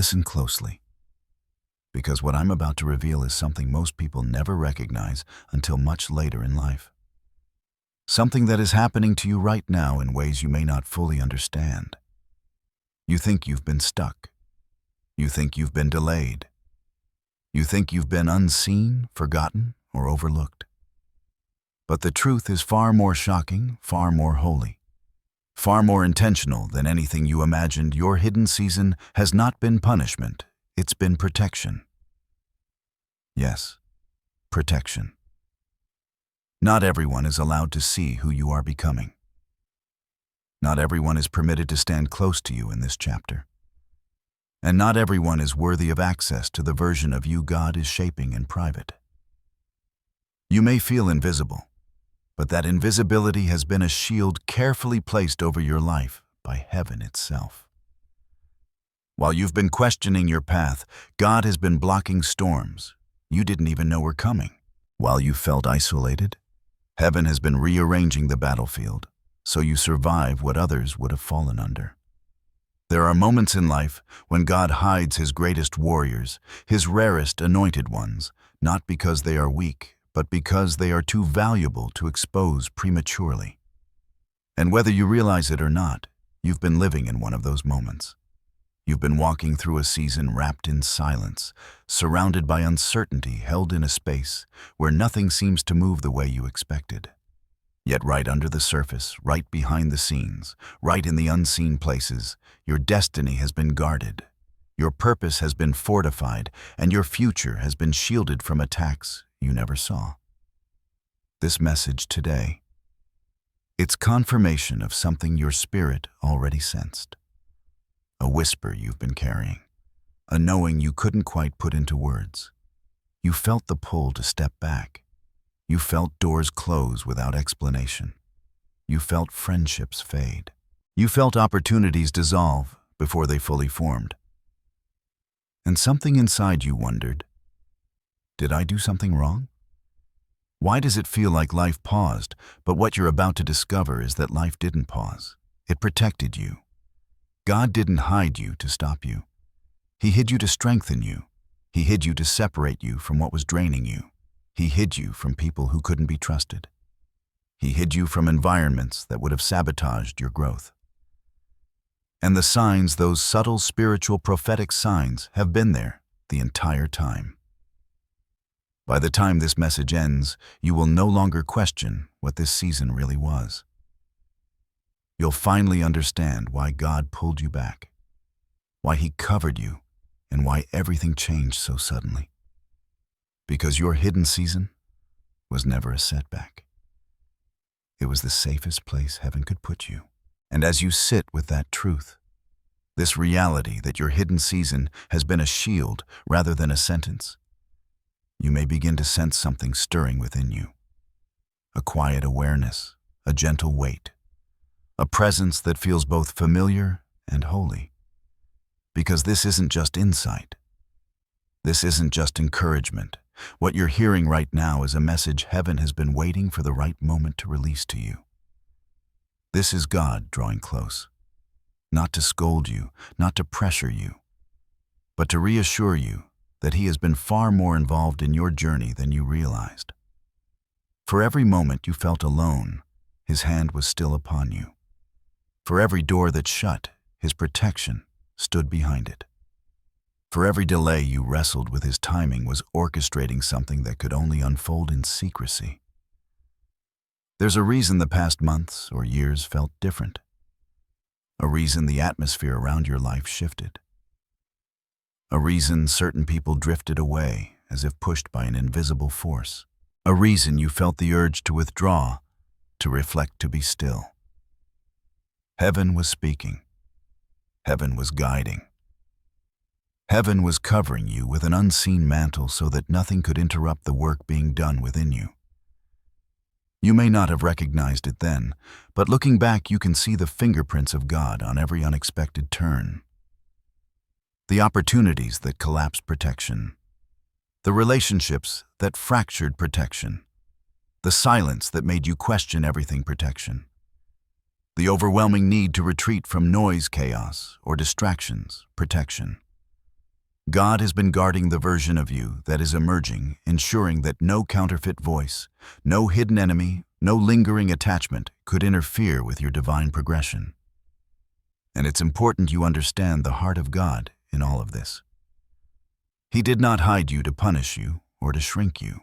Listen closely, because what I'm about to reveal is something most people never recognize until much later in life. Something that is happening to you right now in ways you may not fully understand. You think you've been stuck. You think you've been delayed. You think you've been unseen, forgotten, or overlooked. But the truth is far more shocking, far more holy, far more intentional than anything you imagined. Your hidden season has not been punishment, it's been protection. Yes, protection. Not everyone is allowed to see who you are becoming. Not everyone is permitted to stand close to you in this chapter. And not everyone is worthy of access to the version of you God is shaping in private. You may feel invisible, but that invisibility has been a shield carefully placed over your life by heaven itself. While you've been questioning your path, God has been blocking storms you didn't even know were coming. While you felt isolated, heaven has been rearranging the battlefield so you survive what others would have fallen under. There are moments in life when God hides his greatest warriors, his rarest anointed ones, not because they are weak, but because they are too valuable to expose prematurely. And whether you realize it or not, you've been living in one of those moments. You've been walking through a season wrapped in silence, surrounded by uncertainty, held in a space where nothing seems to move the way you expected. Yet right under the surface, right behind the scenes, right in the unseen places, your destiny has been guarded, your purpose has been fortified, and your future has been shielded from attacks you never saw. This message today, it's confirmation of something your spirit already sensed. A whisper you've been carrying, a knowing you couldn't quite put into words. You felt the pull to step back. You felt doors close without explanation. You felt friendships fade. You felt opportunities dissolve before they fully formed. And something inside you wondered, did I do something wrong? Why does it feel like life paused, but what you're about to discover is that life didn't pause. It protected you. God didn't hide you to stop you. He hid you to strengthen you. He hid you to separate you from what was draining you. He hid you from people who couldn't be trusted. He hid you from environments that would have sabotaged your growth. And the signs, those subtle spiritual prophetic signs, have been there the entire time. By the time this message ends, you will no longer question what this season really was. You'll finally understand why God pulled you back, why he covered you, and why everything changed so suddenly. Because your hidden season was never a setback. It was the safest place heaven could put you. And as you sit with that truth, this reality that your hidden season has been a shield rather than a sentence, you may begin to sense something stirring within you. A quiet awareness, a gentle weight, a presence that feels both familiar and holy. Because this isn't just insight. This isn't just encouragement. What you're hearing right now is a message heaven has been waiting for the right moment to release to you. This is God drawing close, not to scold you, not to pressure you, but to reassure you that he has been far more involved in your journey than you realized. For every moment you felt alone, his hand was still upon you. For every door that shut, his protection stood behind it. For every delay you wrestled with his timing was orchestrating something that could only unfold in secrecy. There's a reason the past months or years felt different. A reason the atmosphere around your life shifted. A reason certain people drifted away as if pushed by an invisible force. A reason you felt the urge to withdraw, to reflect, to be still. Heaven was speaking. Heaven was guiding. Heaven was covering you with an unseen mantle so that nothing could interrupt the work being done within you. You may not have recognized it then, but looking back you can see the fingerprints of God on every unexpected turn. The opportunities that collapsed protection. The relationships that fractured protection. The silence that made you question everything protection. The overwhelming need to retreat from noise, chaos, or distractions, protection. God has been guarding the version of you that is emerging, ensuring that no counterfeit voice, no hidden enemy, no lingering attachment could interfere with your divine progression. And it's important you understand the heart of God in all of this. He did not hide you to punish you or to shrink you.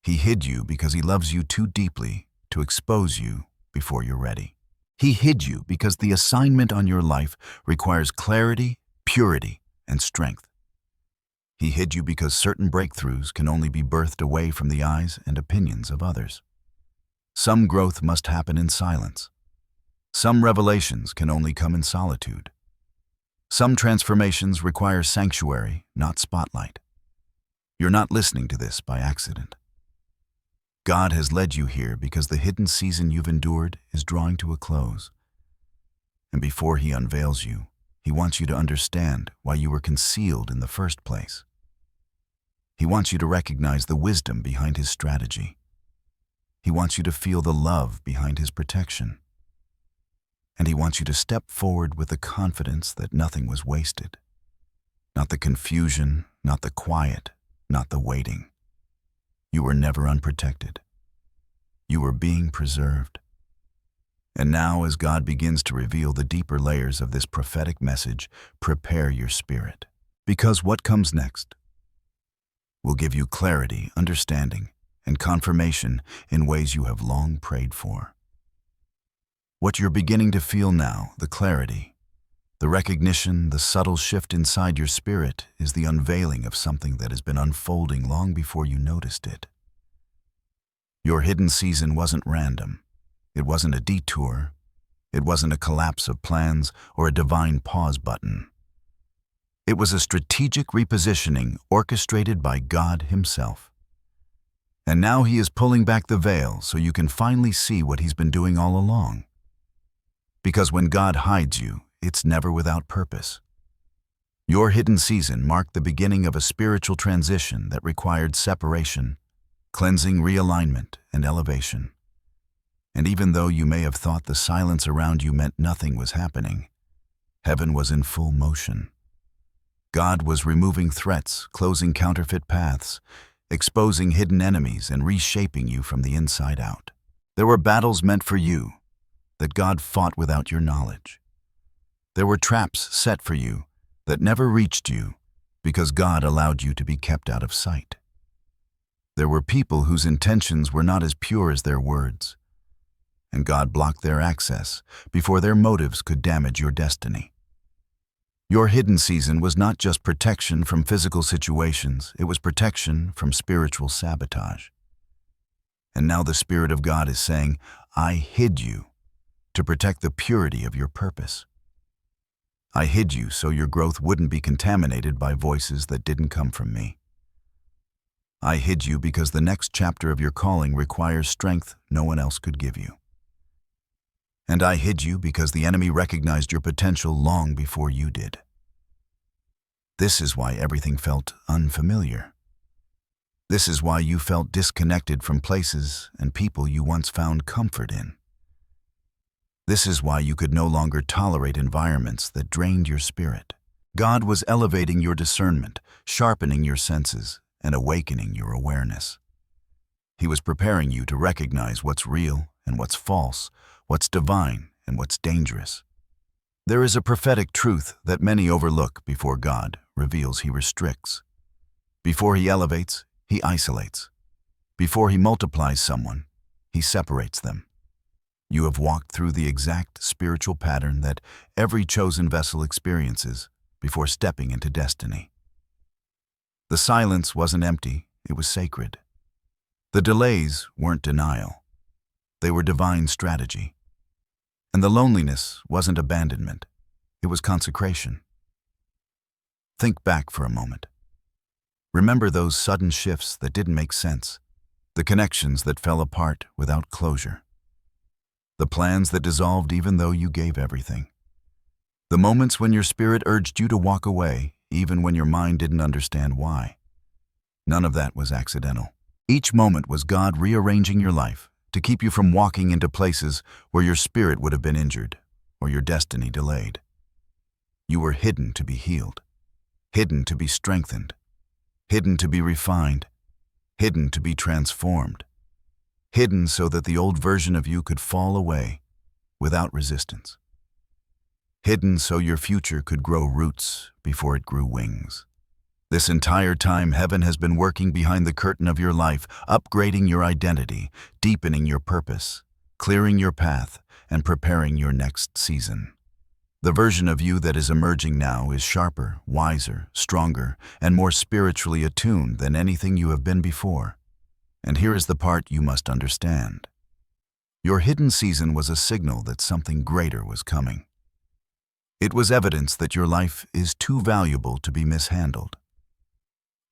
He hid you because He loves you too deeply to expose you before you're ready. He hid you because the assignment on your life requires clarity, purity, and strength. He hid you because certain breakthroughs can only be birthed away from the eyes and opinions of others. Some growth must happen in silence. Some revelations can only come in solitude. Some transformations require sanctuary, not spotlight. You're not listening to this by accident. God has led you here because the hidden season you've endured is drawing to a close. And before He unveils you, He wants you to understand why you were concealed in the first place. He wants you to recognize the wisdom behind His strategy. He wants you to feel the love behind His protection. And He wants you to step forward with the confidence that nothing was wasted. Not the confusion, not the quiet, not the waiting. You were never unprotected. You were being preserved. And now, as God begins to reveal the deeper layers of this prophetic message, prepare your spirit. Because what comes next will give you clarity, understanding, and confirmation in ways you have long prayed for. What you're beginning to feel now, the clarity, the recognition, the subtle shift inside your spirit, is the unveiling of something that has been unfolding long before you noticed it. Your hidden season wasn't random. It wasn't a detour. It wasn't a collapse of plans or a divine pause button. It was a strategic repositioning orchestrated by God Himself. And now He is pulling back the veil so you can finally see what He's been doing all along. Because when God hides you, it's never without purpose. Your hidden season marked the beginning of a spiritual transition that required separation, cleansing, realignment, and elevation. And even though you may have thought the silence around you meant nothing was happening, heaven was in full motion. God was removing threats, closing counterfeit paths, exposing hidden enemies, and reshaping you from the inside out. There were battles meant for you that God fought without your knowledge. There were traps set for you that never reached you because God allowed you to be kept out of sight. There were people whose intentions were not as pure as their words, and God blocked their access before their motives could damage your destiny. Your hidden season was not just protection from physical situations, it was protection from spiritual sabotage. And now the Spirit of God is saying, I hid you to protect the purity of your purpose. I hid you so your growth wouldn't be contaminated by voices that didn't come from me. I hid you because the next chapter of your calling requires strength no one else could give you. And I hid you because the enemy recognized your potential long before you did. This is why everything felt unfamiliar. This is why you felt disconnected from places and people you once found comfort in. This is why you could no longer tolerate environments that drained your spirit. God was elevating your discernment, sharpening your senses, and awakening your awareness. He was preparing you to recognize what's real and what's false, what's divine and what's dangerous. There is a prophetic truth that many overlook before God reveals He restricts. Before He elevates, He isolates. Before He multiplies someone, He separates them. You have walked through the exact spiritual pattern that every chosen vessel experiences before stepping into destiny. The silence wasn't empty, it was sacred. The delays weren't denial. They were divine strategy. And the loneliness wasn't abandonment, it was consecration. Think back for a moment. Remember those sudden shifts that didn't make sense, the connections that fell apart without closure. The plans that dissolved even though you gave everything. The moments when your spirit urged you to walk away, even when your mind didn't understand why. None of that was accidental. Each moment was God rearranging your life to keep you from walking into places where your spirit would have been injured or your destiny delayed. You were hidden to be healed. hidden to be strengthened, hidden to be refined, hidden to be transformed, hidden so that the old version of you could fall away without resistance, hidden so your future could grow roots before it grew wings. This entire time, heaven has been working behind the curtain of your life, upgrading your identity, deepening your purpose, clearing your path, and preparing your next season. The version of you that is emerging now is sharper, wiser, stronger, and more spiritually attuned than anything you have been before. And here is the part you must understand. Your hidden season was a signal that something greater was coming. It was evidence that your life is too valuable to be mishandled.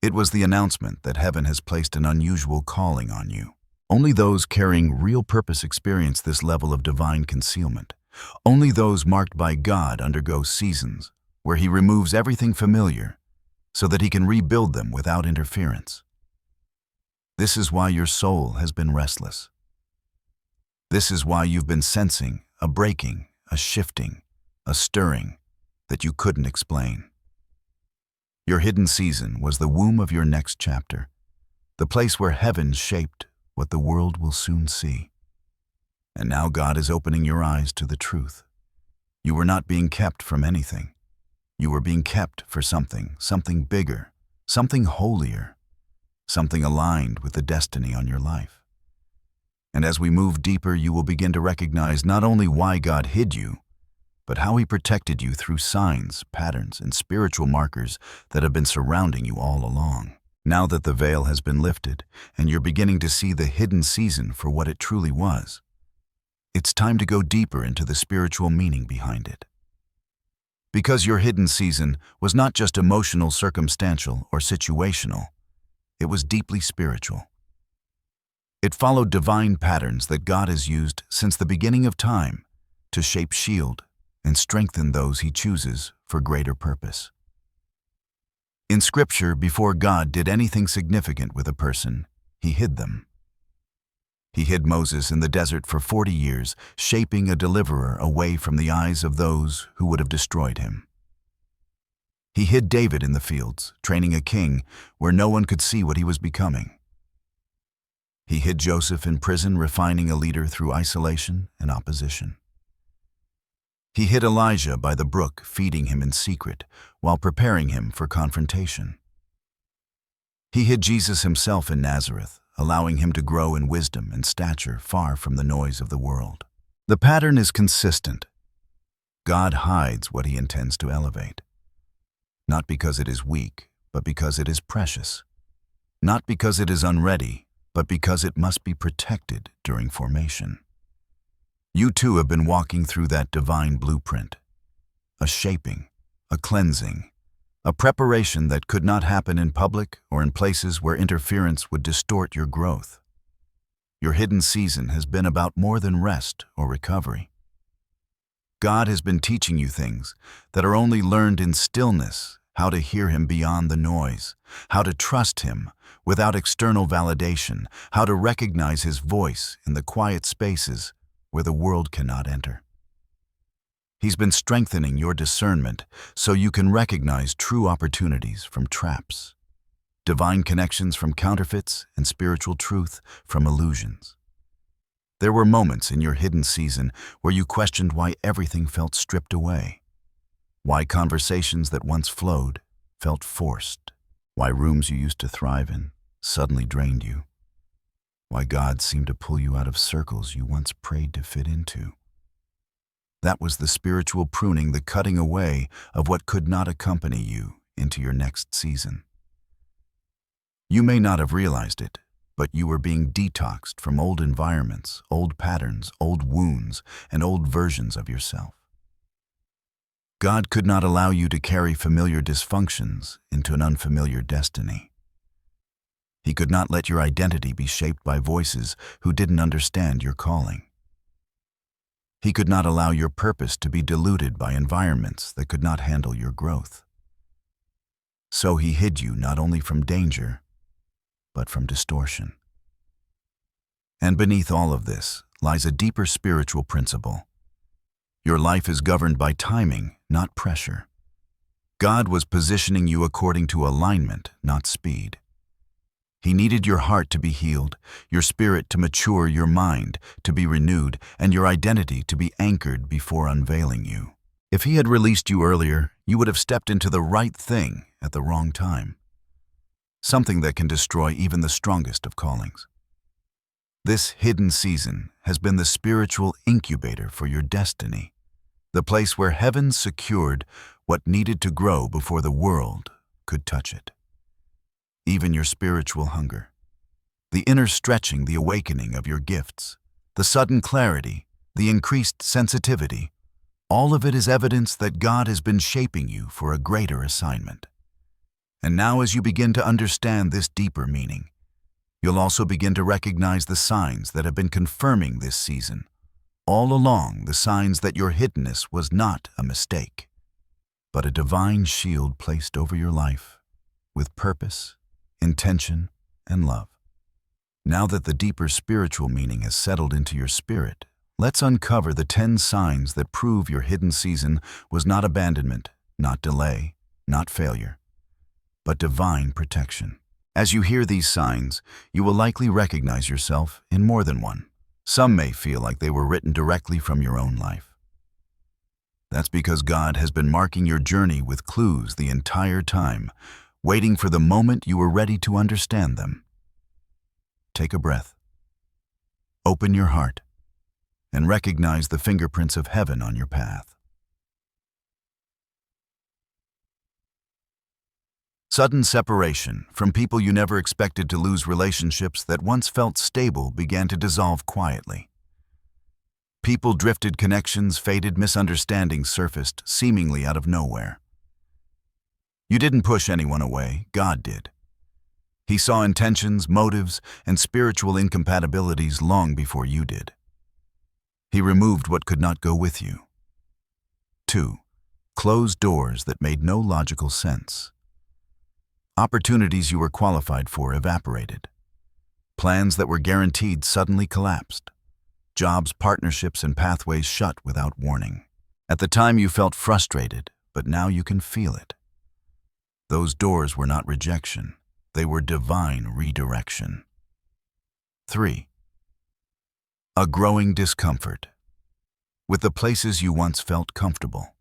It was the announcement that heaven has placed an unusual calling on you. Only those carrying real purpose experience this level of divine concealment. Only those marked by God undergo seasons where He removes everything familiar so that He can rebuild them without interference. This is why your soul has been restless. This is why you've been sensing a breaking, a shifting, a stirring that you couldn't explain. Your hidden season was the womb of your next chapter, the place where heaven shaped what the world will soon see. And now God is opening your eyes to the truth. You were not being kept from anything. You were being kept for something bigger, something holier, something aligned with the destiny on your life. And as we move deeper, you will begin to recognize not only why God hid you, but how He protected you through signs, patterns, and spiritual markers that have been surrounding you all along. Now that the veil has been lifted and you're beginning to see the hidden season for what it truly was, it's time to go deeper into the spiritual meaning behind it. Because your hidden season was not just emotional, circumstantial, or situational, it was deeply spiritual. It followed divine patterns that God has used since the beginning of time to shape, shield, and strengthen those He chooses for greater purpose. In Scripture, before God did anything significant with a person, He hid them. He hid Moses in the desert for 40 years, shaping a deliverer away from the eyes of those who would have destroyed him. He hid David in the fields, training a king where no one could see what he was becoming. He hid Joseph in prison, refining a leader through isolation and opposition. He hid Elijah by the brook, feeding him in secret, while preparing him for confrontation. He hid Jesus Himself in Nazareth, allowing Him to grow in wisdom and stature far from the noise of the world. The pattern is consistent. God hides what He intends to elevate. Not because it is weak, but because it is precious. Not because it is unready, but because it must be protected during formation. You too have been walking through that divine blueprint, a shaping, a cleansing, a preparation that could not happen in public or in places where interference would distort your growth. Your hidden season has been about more than rest or recovery. God has been teaching you things that are only learned in stillness, how to hear Him beyond the noise, how to trust Him without external validation, how to recognize His voice in the quiet spaces where the world cannot enter. He's been strengthening your discernment so you can recognize true opportunities from traps, divine connections from counterfeits, and spiritual truth from illusions. There were moments in your hidden season where you questioned why everything felt stripped away, why conversations that once flowed felt forced, why rooms you used to thrive in suddenly drained you, why God seemed to pull you out of circles you once prayed to fit into. That was the spiritual pruning, the cutting away of what could not accompany you into your next season. You may not have realized it, but you were being detoxed from old environments, old patterns, old wounds, and old versions of yourself. God could not allow you to carry familiar dysfunctions into an unfamiliar destiny. He could not let your identity be shaped by voices who didn't understand your calling. He could not allow your purpose to be diluted by environments that could not handle your growth. So He hid you not only from danger, but from distortion. And beneath all of this lies a deeper spiritual principle. Your life is governed by timing, not pressure. God was positioning you according to alignment, not speed. He needed your heart to be healed, your spirit to mature, your mind to be renewed, and your identity to be anchored before unveiling you. If he had released you earlier, you would have stepped into the right thing at the wrong time. Something that can destroy even the strongest of callings. This hidden season has been the spiritual incubator for your destiny, the place where heaven secured what needed to grow before the world could touch it. Even your spiritual hunger, the inner stretching, the awakening of your gifts, the sudden clarity, the increased sensitivity, all of it is evidence that God has been shaping you for a greater assignment. And now, as you begin to understand this deeper meaning, you'll also begin to recognize the signs that have been confirming this season. All along, the signs that your hiddenness was not a mistake, but a divine shield placed over your life with purpose, intention, and love. Now that the deeper spiritual meaning has settled into your spirit, let's uncover the 10 signs that prove your hidden season was not abandonment, not delay, not failure, but divine protection. As you hear these signs, you will likely recognize yourself in more than one. Some may feel like they were written directly from your own life. That's because God has been marking your journey with clues the entire time, waiting for the moment you were ready to understand them. Take a breath. Open your heart and recognize the fingerprints of heaven on your path. Sudden separation from people you never expected to lose. Relationships that once felt stable began to dissolve quietly. People drifted, connections faded, misunderstandings surfaced, seemingly out of nowhere. You didn't push anyone away, God did. He saw intentions, motives, and spiritual incompatibilities long before you did. He removed what could not go with you. 2. Closed doors that made no logical sense. Opportunities you were qualified for evaporated. Plans that were guaranteed suddenly collapsed. Jobs, partnerships, and pathways shut without warning. At the time you felt frustrated, but now you can feel it. Those doors were not rejection. They were divine redirection. 3. A growing discomfort. With the places you once felt comfortable.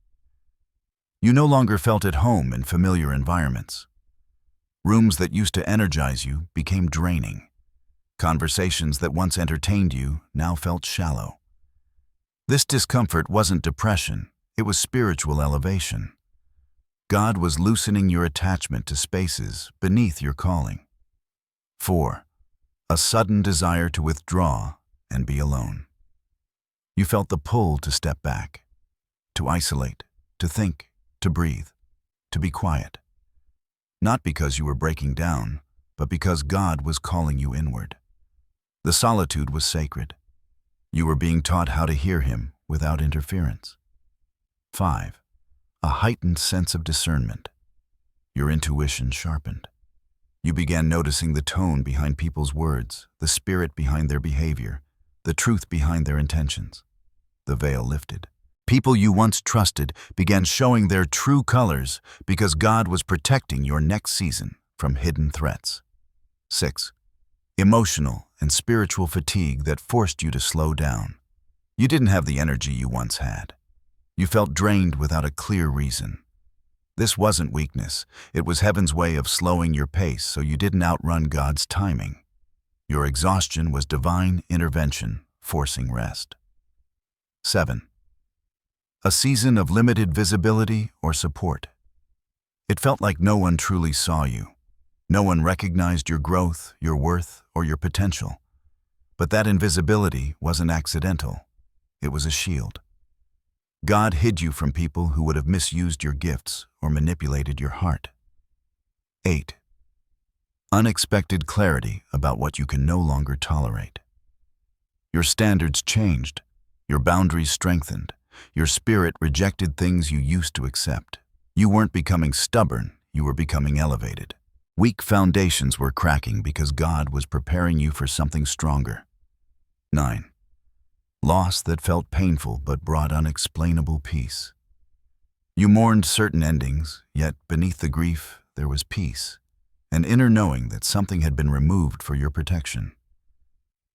You no longer felt at home in familiar environments. Rooms that used to energize you became draining. Conversations that once entertained you now felt shallow. This discomfort wasn't depression, it was spiritual elevation. God was loosening your attachment to spaces beneath your calling. 4. A sudden desire to withdraw and be alone. You felt the pull to step back, to isolate, to think, to breathe, to be quiet. Not because you were breaking down, but because God was calling you inward. The solitude was sacred. You were being taught how to hear Him without interference. 5. A heightened sense of discernment. Your intuition sharpened. You began noticing the tone behind people's words, the spirit behind their behavior, the truth behind their intentions. The veil lifted. People you once trusted began showing their true colors because God was protecting your next season from hidden threats. 6. Emotional and spiritual fatigue that forced you to slow down. You didn't have the energy you once had. You felt drained without a clear reason. This wasn't weakness. It was heaven's way of slowing your pace so you didn't outrun God's timing. Your exhaustion was divine intervention, forcing rest. 7. A season of limited visibility or support. It felt like no one truly saw you. No one recognized your growth, your worth, or your potential. But that invisibility wasn't accidental. It was a shield. God hid you from people who would have misused your gifts or manipulated your heart. 8. Unexpected clarity about what you can no longer tolerate. Your standards changed. Your boundaries strengthened. Your spirit rejected things you used to accept. You weren't becoming stubborn, you were becoming elevated. Weak foundations were cracking because God was preparing you for something stronger. 9. Loss that felt painful but brought unexplainable peace. You mourned certain endings, yet beneath the grief there was peace, an inner knowing that something had been removed for your protection.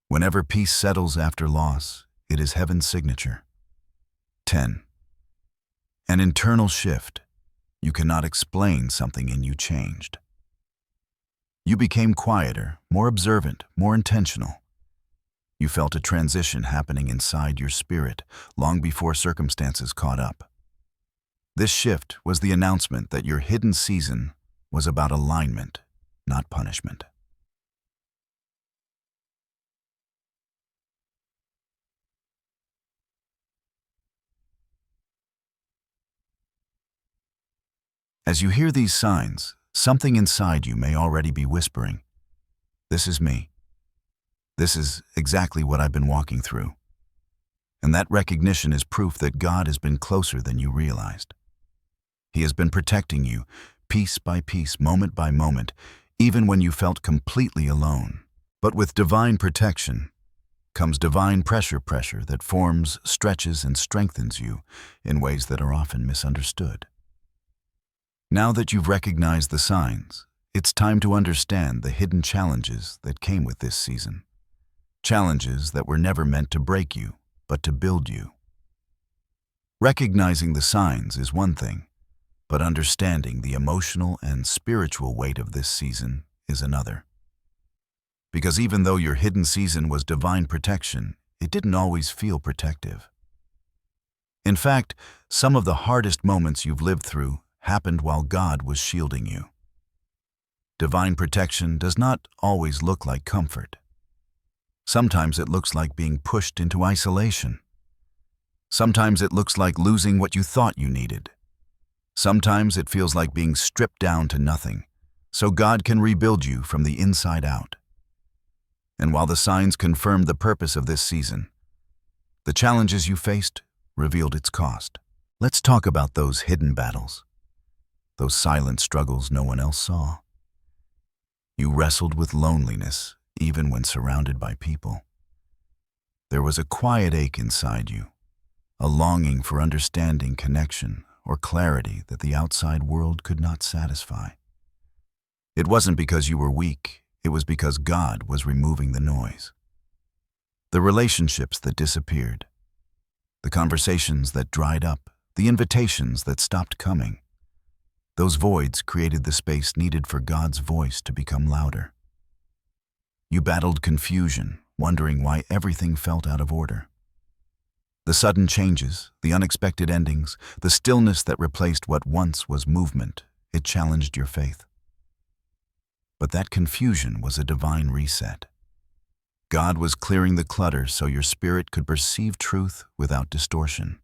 Whenever peace settles after loss, it is heaven's signature. 10. An internal shift. You cannot explain something in you changed. You became quieter, more observant, more intentional. You felt a transition happening inside your spirit long before circumstances caught up. This shift was the announcement that your hidden season was about alignment, not punishment. As you hear these signs, something inside you may already be whispering, "This is me. This is exactly what I've been walking through." And that recognition is proof that God has been closer than you realized. He has been protecting you, piece by piece, moment by moment, even when you felt completely alone. But with divine protection comes divine pressure that forms, stretches, and strengthens you in ways that are often misunderstood. Now that you've recognized the signs, it's time to understand the hidden challenges that came with this season. Challenges that were never meant to break you, but to build you. Recognizing the signs is one thing, but understanding the emotional and spiritual weight of this season is another. Because even though your hidden season was divine protection, it didn't always feel protective. In fact, some of the hardest moments you've lived through happened while God was shielding you. Divine protection does not always look like comfort. Sometimes it looks like being pushed into isolation. Sometimes it looks like losing what you thought you needed. Sometimes it feels like being stripped down to nothing, so God can rebuild you from the inside out. And while the signs confirmed the purpose of this season, the challenges you faced revealed its cost. Let's talk about those hidden battles, those silent struggles no one else saw. You wrestled with loneliness even when surrounded by people. There was a quiet ache inside you, a longing for understanding, connection, or clarity that the outside world could not satisfy. It wasn't because you were weak, it was because God was removing the noise. The relationships that disappeared, the conversations that dried up, the invitations that stopped coming. Those voids created the space needed for God's voice to become louder. You battled confusion, wondering why everything felt out of order. The sudden changes, the unexpected endings, the stillness that replaced what once was movement, it challenged your faith. But that confusion was a divine reset. God was clearing the clutter so your spirit could perceive truth without distortion.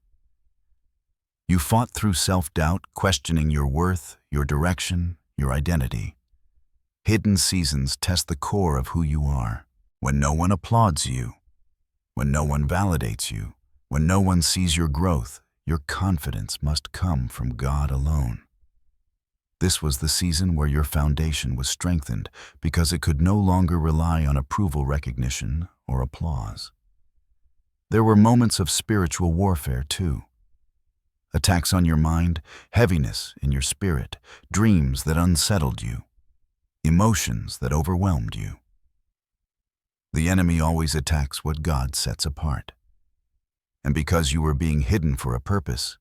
You fought through self-doubt, questioning your worth, your direction, your identity. Hidden seasons test the core of who you are. When no one applauds you, when no one validates you, when no one sees your growth, your confidence must come from God alone. This was the season where your foundation was strengthened because it could no longer rely on approval, recognition, or applause. There were moments of spiritual warfare too. Attacks on your mind, heaviness in your spirit, dreams that unsettled you, emotions that overwhelmed you. The enemy always attacks what God sets apart. And because you were being hidden for a purpose,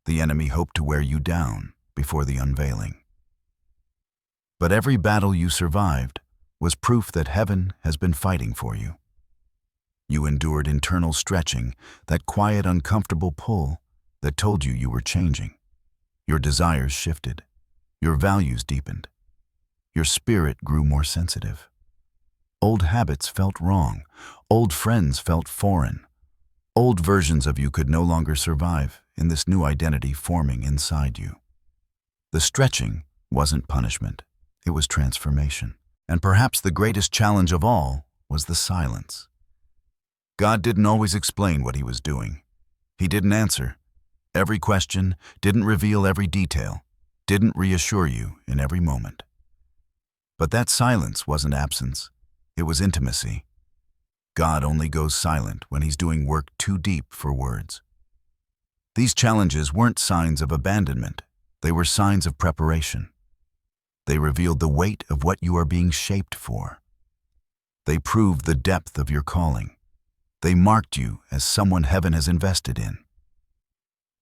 the enemy hoped to wear you down before the unveiling. But every battle you survived was proof that heaven has been fighting for you. You endured internal stretching, that quiet, uncomfortable pull that told you you were changing. Your desires shifted. Your values deepened. Your spirit grew more sensitive. Old habits felt wrong. Old friends felt foreign. Old versions of you could no longer survive in this new identity forming inside you. The stretching wasn't punishment. It was transformation. And perhaps the greatest challenge of all was the silence. God didn't always explain what he was doing. He didn't answer every question, didn't reveal every detail, didn't reassure you in every moment. But that silence wasn't absence. It was intimacy. God only goes silent when he's doing work too deep for words. These challenges weren't signs of abandonment. They were signs of preparation. They revealed the weight of what you are being shaped for. They proved the depth of your calling. They marked you as someone heaven has invested in.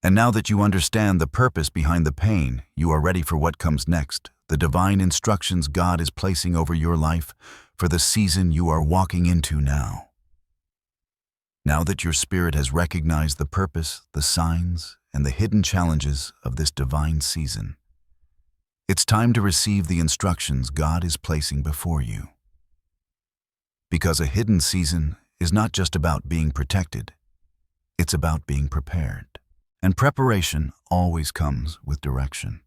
And now that you understand the purpose behind the pain, you are ready for what comes next, the divine instructions God is placing over your life for the season you are walking into now. Now that your spirit has recognized the purpose, the signs, and the hidden challenges of this divine season, it's time to receive the instructions God is placing before you. Because a hidden season is not just about being protected, it's about being prepared. And preparation always comes with direction.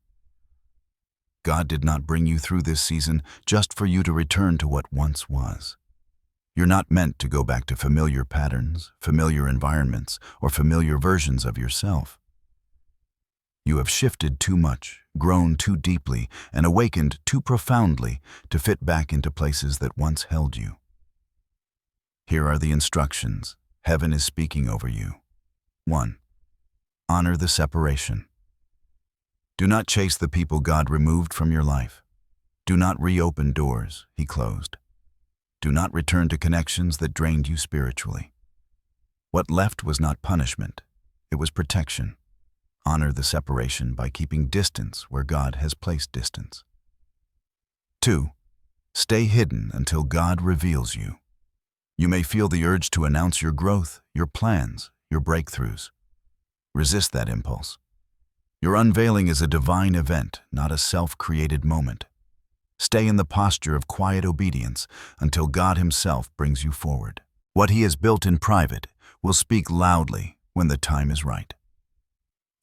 God did not bring you through this season just for you to return to what once was. You're not meant to go back to familiar patterns, familiar environments, or familiar versions of yourself. You have shifted too much, grown too deeply, and awakened too profoundly to fit back into places that once held you. Here are the instructions heaven is speaking over you. 1. Honor the separation. Do not chase the people God removed from your life. Do not reopen doors He closed. Do not return to connections that drained you spiritually. What left was not punishment, it was protection. Honor the separation by keeping distance where God has placed distance. 2. Stay hidden until God reveals you. You may feel the urge to announce your growth, your plans, your breakthroughs. Resist that impulse. Your unveiling is a divine event, not a self-created moment. Stay in the posture of quiet obedience until God Himself brings you forward. What He has built in private will speak loudly when the time is right.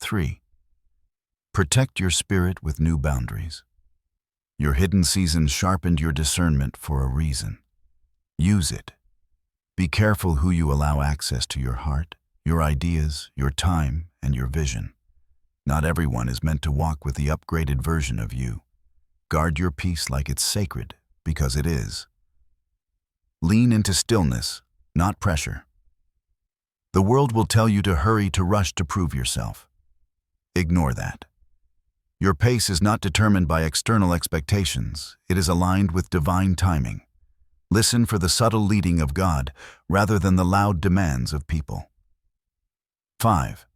3. Protect your spirit with new boundaries. Your hidden season sharpened your discernment for a reason. Use it. Be careful who you allow access to your heart, your ideas, your time, and your vision. Not everyone is meant to walk with the upgraded version of you. Guard your peace like it's sacred, because it is. Lean into stillness, not pressure. The world will tell you to hurry, to rush, to prove yourself. Ignore that. Your pace is not determined by external expectations. It is aligned with divine timing. Listen for the subtle leading of God rather than the loud demands of people. 5.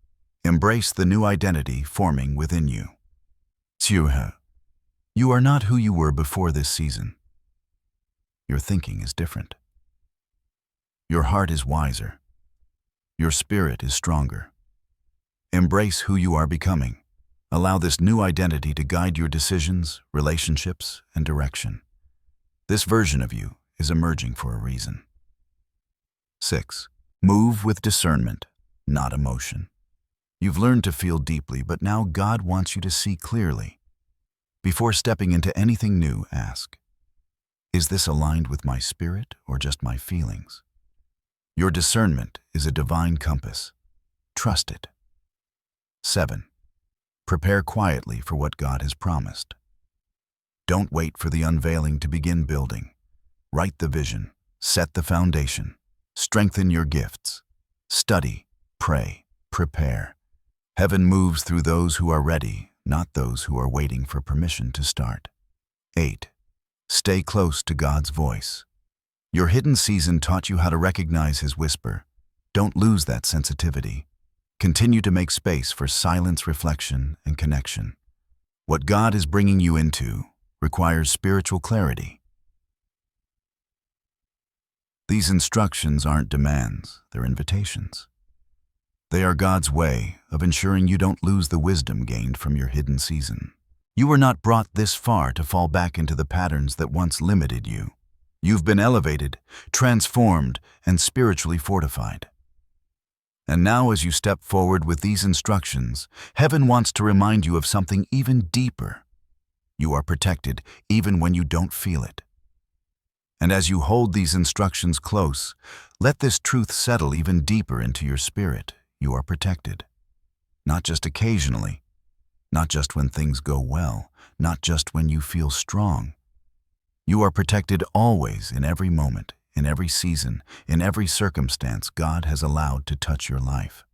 Embrace the new identity forming within you. You are not who you were before this season. Your thinking is different. Your heart is wiser. Your spirit is stronger. Embrace who you are becoming. Allow this new identity to guide your decisions, relationships, and direction. This version of you is emerging for a reason. 6. Move with discernment, not emotion. You've learned to feel deeply, but now God wants you to see clearly. Before stepping into anything new, ask, is this aligned with my spirit or just my feelings? Your discernment is a divine compass. Trust it. 7. Prepare quietly for what God has promised. Don't wait for the unveiling to begin building. Write the vision, set the foundation, strengthen your gifts. Study, pray, prepare. Heaven moves through those who are ready, not those who are waiting for permission to start. 8. Stay close to God's voice. Your hidden season taught you how to recognize His whisper. Don't lose that sensitivity. Continue to make space for silence, reflection, and connection. What God is bringing you into requires spiritual clarity. These instructions aren't demands, they're invitations. They are God's way of ensuring you don't lose the wisdom gained from your hidden season. You were not brought this far to fall back into the patterns that once limited you. You've been elevated, transformed, and spiritually fortified. And now as you step forward with these instructions, heaven wants to remind you of something even deeper. You are protected even when you don't feel it. And as you hold these instructions close, let this truth settle even deeper into your spirit. You are protected. Not just occasionally, not just when things go well, not just when you feel strong. You are protected always, in every moment, in every season, in every circumstance God has allowed to touch your life.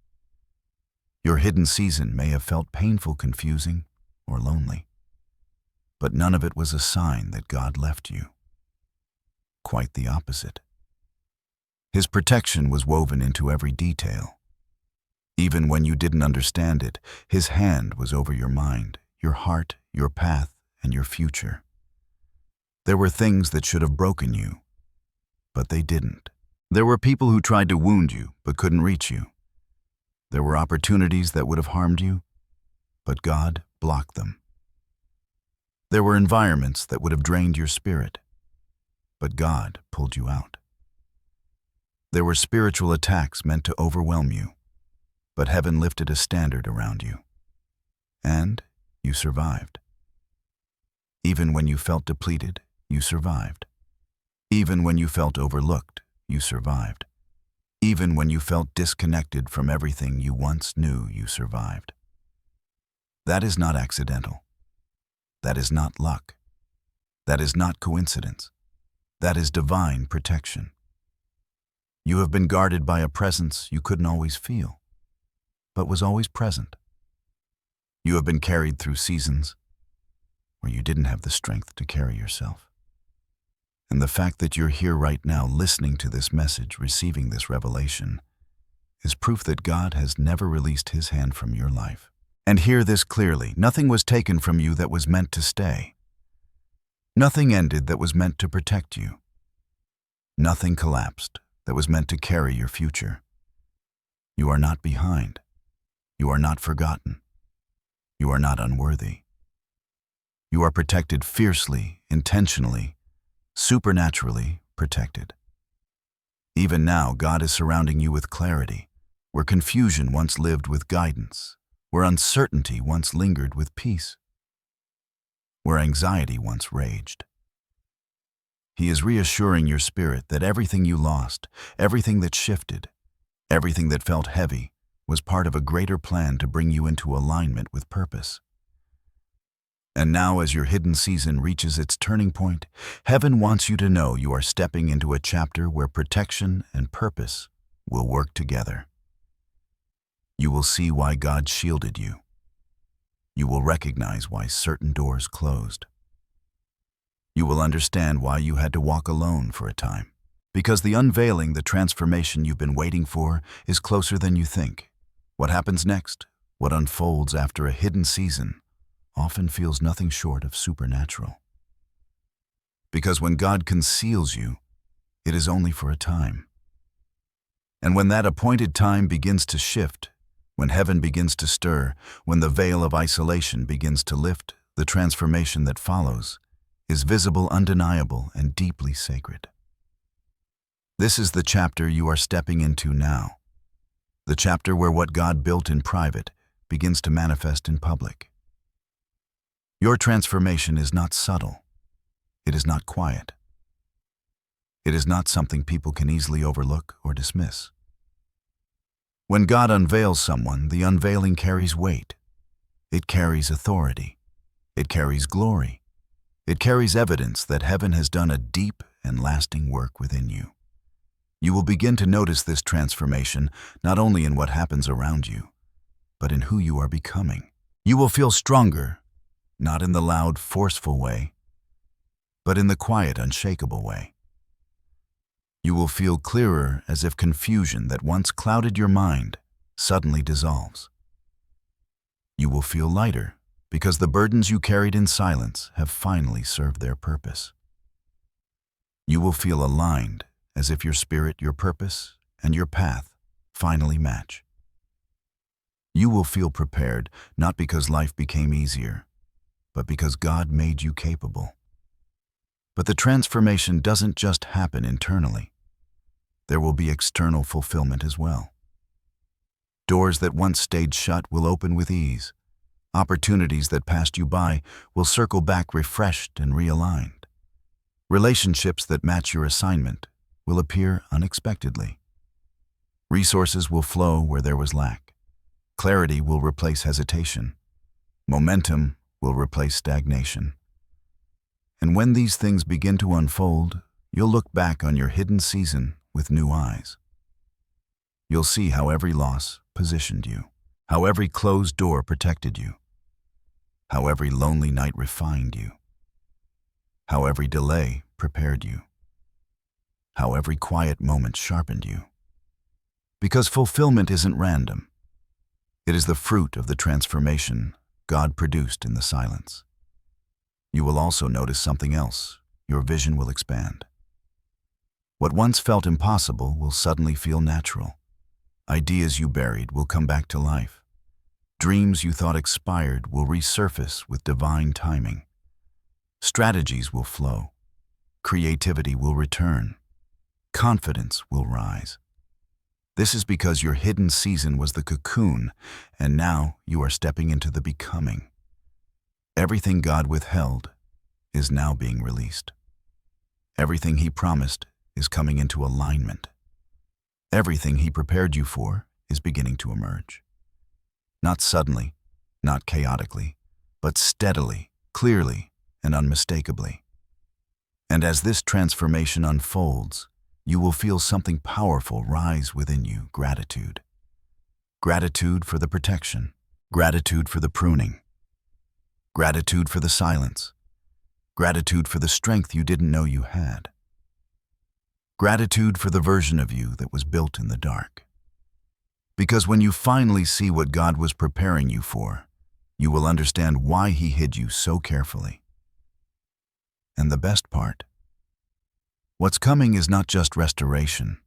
Your hidden season may have felt painful, confusing, or lonely, but none of it was a sign that God left you. Quite the opposite. His protection was woven into every detail. Even when you didn't understand it, His hand was over your mind, your heart, your path, and your future. There were things that should have broken you, but they didn't. There were people who tried to wound you, but couldn't reach you. There were opportunities that would have harmed you, but God blocked them. There were environments that would have drained your spirit, but God pulled you out. There were spiritual attacks meant to overwhelm you, but heaven lifted a standard around you. And you survived. Even when you felt depleted, you survived. Even when you felt overlooked, you survived. Even when you felt disconnected from everything you once knew, you survived. That is not accidental. That is not luck. That is not coincidence. That is divine protection. You have been guarded by a presence you couldn't always feel, but was always present. You have been carried through seasons where you didn't have the strength to carry yourself. And the fact that you're here right now listening to this message, receiving this revelation, is proof that God has never released His hand from your life. And hear this clearly: nothing was taken from you that was meant to stay. Nothing ended that was meant to protect you. Nothing collapsed that was meant to carry your future. You are not behind. You are not forgotten. You are not unworthy. You are protected fiercely, intentionally, supernaturally protected. Even now, God is surrounding you with clarity, where confusion once lived with guidance, where uncertainty once lingered with peace, where anxiety once raged. He is reassuring your spirit that everything you lost, everything that shifted, everything that felt heavy, was part of a greater plan to bring you into alignment with purpose. And now, as your hidden season reaches its turning point, heaven wants you to know you are stepping into a chapter where protection and purpose will work together. You will see why God shielded you. You will recognize why certain doors closed. You will understand why you had to walk alone for a time. Because the unveiling, the transformation you've been waiting for, is closer than you think. What happens next, what unfolds after a hidden season, often feels nothing short of supernatural. Because when God conceals you, it is only for a time. And when that appointed time begins to shift, when heaven begins to stir, when the veil of isolation begins to lift, the transformation that follows is visible, undeniable, and deeply sacred. This is the chapter you are stepping into now. The chapter where what God built in private begins to manifest in public. Your transformation is not subtle. It is not quiet. It is not something people can easily overlook or dismiss. When God unveils someone, the unveiling carries weight. It carries authority. It carries glory. It carries evidence that heaven has done a deep and lasting work within you. You will begin to notice this transformation not only in what happens around you, but in who you are becoming. You will feel stronger, not in the loud, forceful way, but in the quiet, unshakable way. You will feel clearer, as if confusion that once clouded your mind suddenly dissolves. You will feel lighter, because the burdens you carried in silence have finally served their purpose. You will feel aligned, as if your spirit, your purpose, and your path finally match. You will feel prepared, not because life became easier, but because God made you capable. But the transformation doesn't just happen internally. There will be external fulfillment as well. Doors that once stayed shut will open with ease. Opportunities that passed you by will circle back refreshed and realigned. Relationships that match your assignment will appear unexpectedly. Resources will flow where there was lack. Clarity will replace hesitation. Momentum will replace stagnation. And when these things begin to unfold, you'll look back on your hidden season with new eyes. You'll see how every loss positioned you. how every closed door protected you, how every lonely night refined you, how every delay prepared you, how every quiet moment sharpened you. Because fulfillment isn't random. It is the fruit of the transformation God produced in the silence. You will also notice something else. Your vision will expand. What once felt impossible will suddenly feel natural. Ideas you buried will come back to life. Dreams you thought expired will resurface with divine timing. Strategies will flow. Creativity will return. Confidence will rise. This is because your hidden season was the cocoon, and now you are stepping into the becoming. Everything God withheld is now being released. Everything He promised is coming into alignment. Everything He prepared you for is beginning to emerge. Not suddenly, not chaotically, but steadily, clearly, and unmistakably. And as this transformation unfolds, you will feel something powerful rise within you: gratitude. Gratitude for the protection. Gratitude for the pruning. Gratitude for the silence. Gratitude for the strength you didn't know you had. Gratitude for the version of you that was built in the dark. Because when you finally see what God was preparing you for, you will understand why He hid you so carefully. And the best part, what's coming is not just restoration,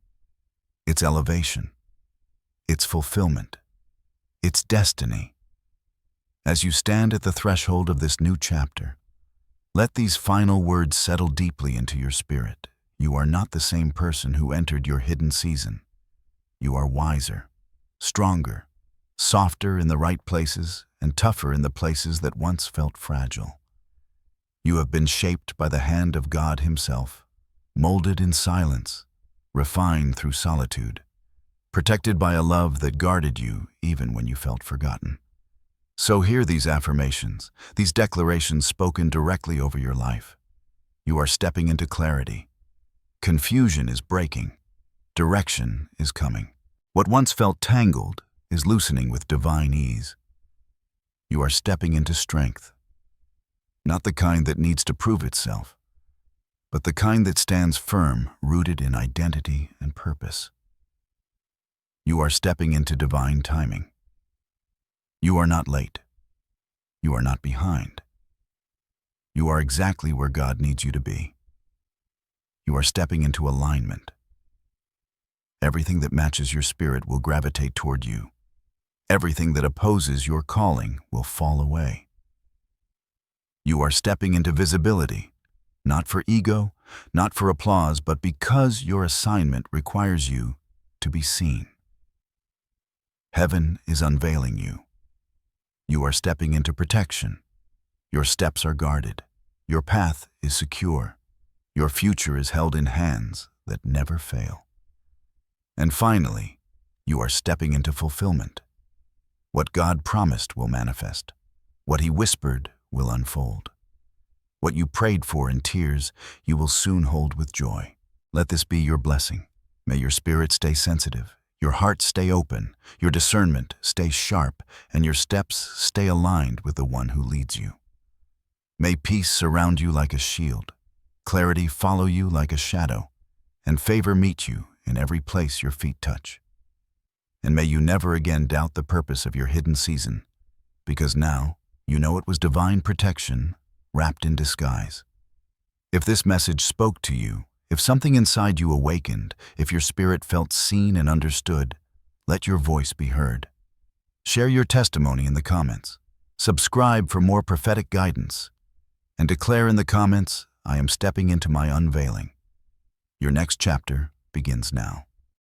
it's elevation, it's fulfillment, it's destiny. As you stand at the threshold of this new chapter, let these final words settle deeply into your spirit. You are not the same person who entered your hidden season. You are wiser, stronger, softer in the right places, and tougher in the places that once felt fragile. You have been shaped by the hand of God Himself, molded in silence, refined through solitude, protected by a love that guarded you even when you felt forgotten. So hear these affirmations, these declarations spoken directly over your life. You are stepping into clarity. Confusion is breaking. Direction is coming. What once felt tangled is loosening with divine ease. You are stepping into strength. Not the kind that needs to prove itself, but the kind that stands firm, rooted in identity and purpose. You are stepping into divine timing. You are not late. You are not behind. You are exactly where God needs you to be. You are stepping into alignment. Everything that matches your spirit will gravitate toward you. Everything that opposes your calling will fall away. You are stepping into visibility, not for ego, not for applause, but because your assignment requires you to be seen. Heaven is unveiling you. You are stepping into protection. Your steps are guarded. Your path is secure. Your future is held in hands that never fail. And finally, you are stepping into fulfillment. What God promised will manifest. What He whispered will unfold. What you prayed for in tears, you will soon hold with joy. Let this be your blessing. May your spirit stay sensitive, your heart stay open, your discernment stay sharp, and your steps stay aligned with the One who leads you. May peace surround you like a shield, clarity follow you like a shadow, and favor meet you in every place your feet touch. And may you never again doubt the purpose of your hidden season, because now you know it was divine protection wrapped in disguise. If this message spoke to you, if something inside you awakened, if your spirit felt seen and understood, let your voice be heard. Share your testimony in the comments. Subscribe for more prophetic guidance. And declare in the comments, I am stepping into my unveiling. Your next chapter begins now.